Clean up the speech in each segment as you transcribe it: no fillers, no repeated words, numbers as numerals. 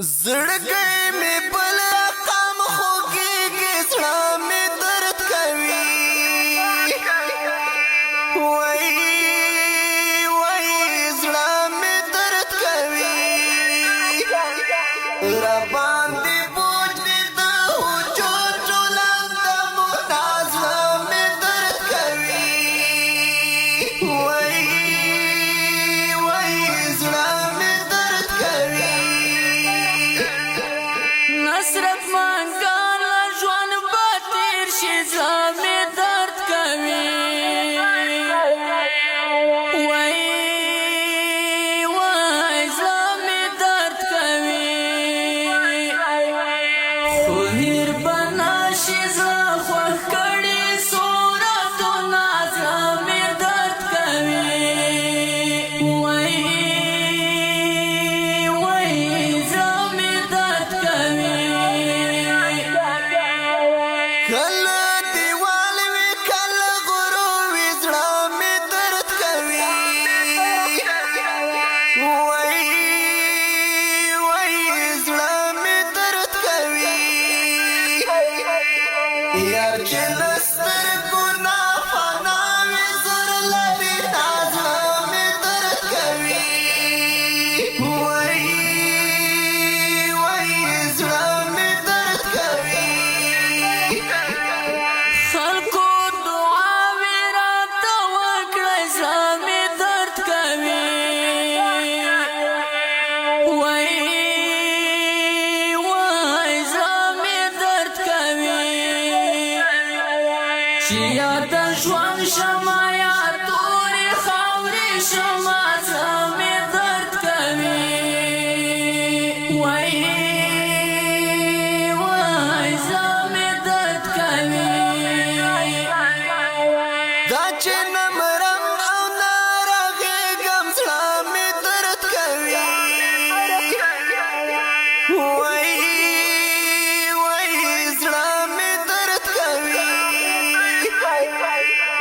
زړګی می بل رقم خوږیږي زړه می درد کوي وای زړه می درد کوي را باندې بوج دي د وجود ټولم د منا زړه می درد کوي وای زړه می درد کوي نصرت مانگان لجوان باتیر شی زمی درد کوي وای زمی درد کوي خو هیر بناشی زخوخ کڑی صورتنا زمی درد کوي زمی درد کوي کله دیوال وی کله غرو وی زړه می درد کوي وای زړه می درد کوي یار چې لستر ګنا فنا وی زر لري زړه می درد کوي وای زړه می درد کوي خلقو دعاوی راته وکړه زمی درد کوي وای زمی درد کوي چې یاد ژوند شمه یا تورې خاورې شمه زمی درد کوي وای زمی درد کوي دا چې نمرم او نارغېږم زړه مې درد کوي وای زړه مې درد کوي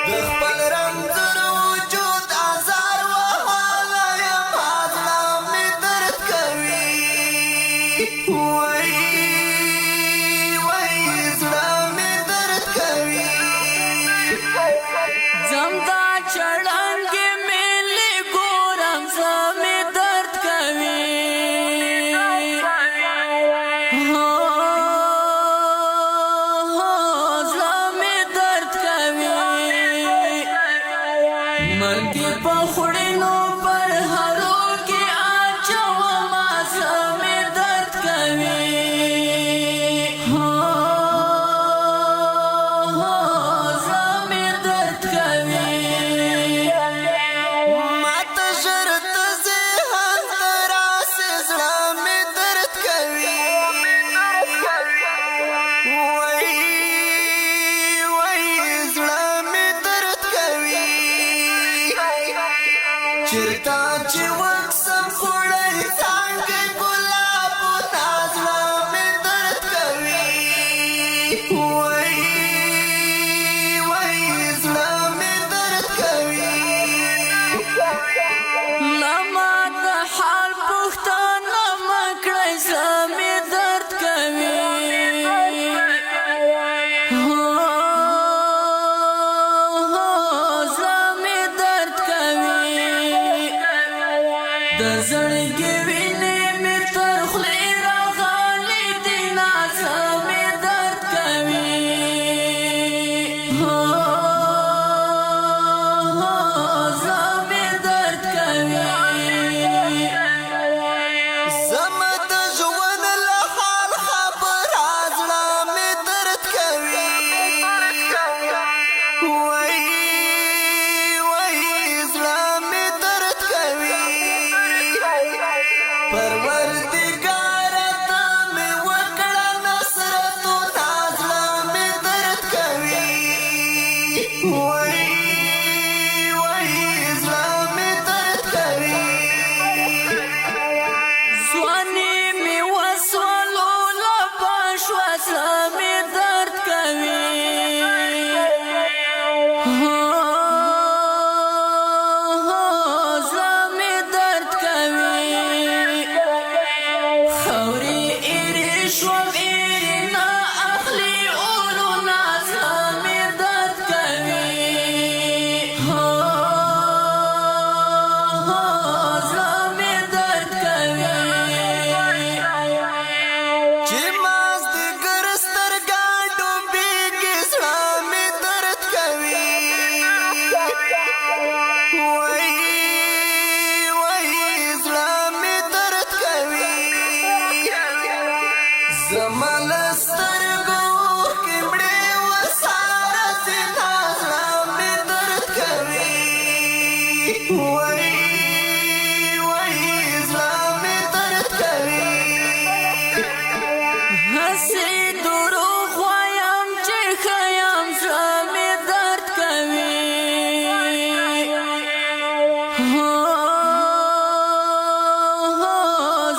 د خپل رنځور وجود ازار وهاله یم زړه مې درد کوي زمال سترګو کمړې وساره سینا زړه مې درد کوي وای وای زړه مې درد کوي هسې دروغ وایم چې ښه یم زړه مې درد کوي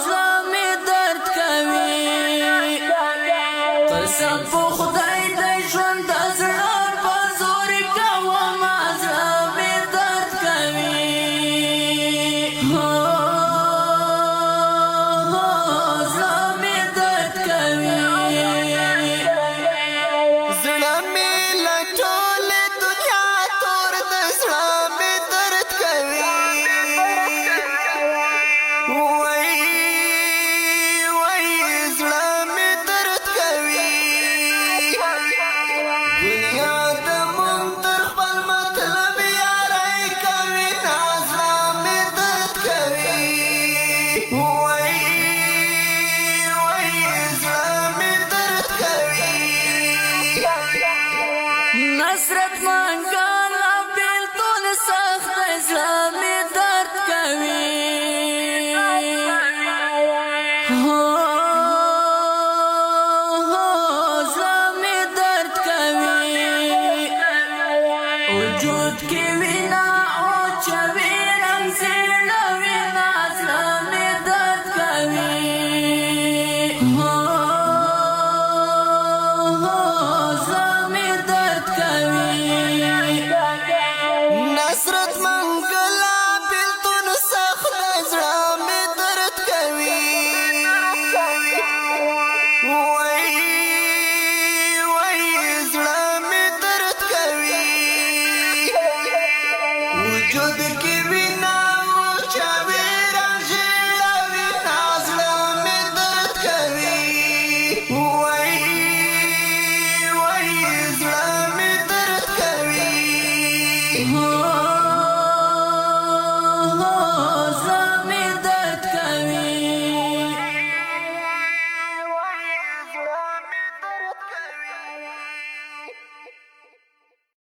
زړه مې درد کوي قسم په خدای د ژوند د زړه په زور کوم زړه مې درد کوي زړه مې درد کوي زړه مې له ټولې دنیا تور د زړه مې درد کوي وای وای زړه مې درد کوي دنیا د مونږ تر خپل مطلب یارۍ کوي نا زړه مې درد کوي وای وای زړه مې درد کوي نصرت منګالا بیلتون سخت زړه مې درد کوي زړه مې درد کوي وجود کې وینا او چوي رمزي وینا زړه مې درد کوي